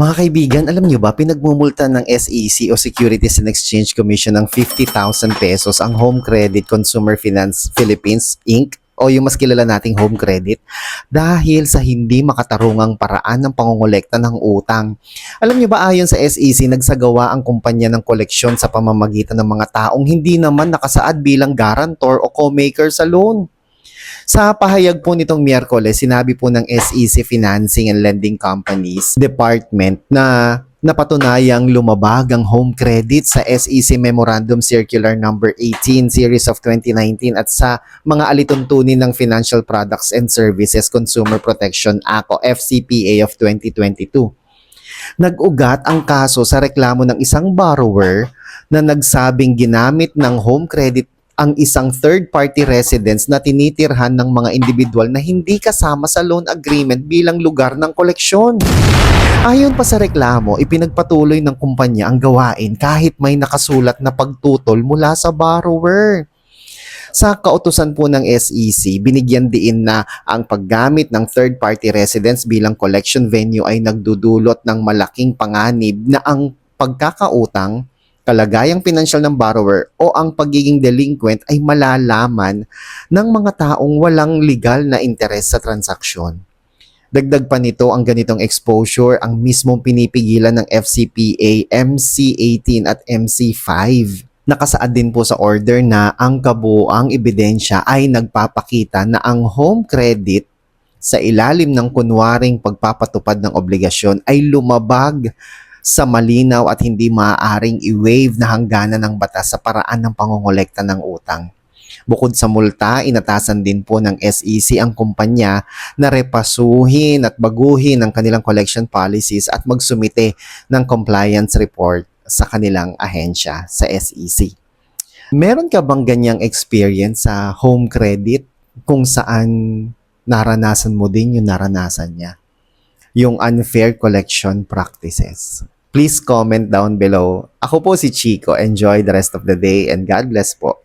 Mga kaibigan, alam niyo ba, pinagmumulta ng SEC o Securities and Exchange Commission ng 50,000 pesos ang Home Credit Consumer Finance Philippines Inc. o yung mas kilala nating Home Credit dahil sa hindi makatarungang paraan ng pangongolekta ng utang. Alam niyo ba, ayon sa SEC, nagsagawa ang kumpanya ng koleksyon sa pamamagitan ng mga taong hindi naman nakasaad bilang guarantor o co-maker sa loan. Sa pahayag po nitong Miyerkules, sinabi po ng SEC Financing and Lending Companies Department na napatunayang lumabag ang home credit sa SEC Memorandum Circular Number 18 Series of 2019 at sa mga alituntunin ng Financial Products and Services Consumer Protection Act o FCPA of 2022. Nag-ugat ang kaso sa reklamo ng isang borrower na nagsabing ginamit ng home credit ang isang third-party residence na tinitirhan ng mga individual na hindi kasama sa loan agreement bilang lugar ng koleksyon. Ayon pa sa reklamo, ipinagpatuloy ng kumpanya ang gawain kahit may nakasulat na pagtutol mula sa borrower. Sa kautusan po ng SEC, binigyan diin na ang paggamit ng third-party residence bilang collection venue ay nagdudulot ng malaking panganib na ang pagkakautang, kalagayang pinansyal ng borrower o ang pagiging delinquent ay malalaman ng mga taong walang legal na interes sa transaksyon. Dagdag pa nito, ang ganitong exposure ang mismong pinipigilan ng FCPA, MC18 at MC5. Nakasaad din po sa order na ang kabuuang ebidensya ay nagpapakita na ang home credit sa ilalim ng kunwaring pagpapatupad ng obligasyon ay lumabag sa malinaw at hindi maaaring i-waive na hangganan ng batas sa paraan ng pangongolekta ng utang. Bukod sa multa, inatasan din po ng SEC ang kumpanya na repasuhin at baguhin ang kanilang collection policies at magsumite ng compliance report sa kanilang ahensya sa SEC. Meron ka bang ganyang experience sa home credit kung saan naranasan mo din yung naranasan niya? Yung unfair collection practices. Please comment down below. Ako po si Chico. Enjoy the rest of the day and God bless po.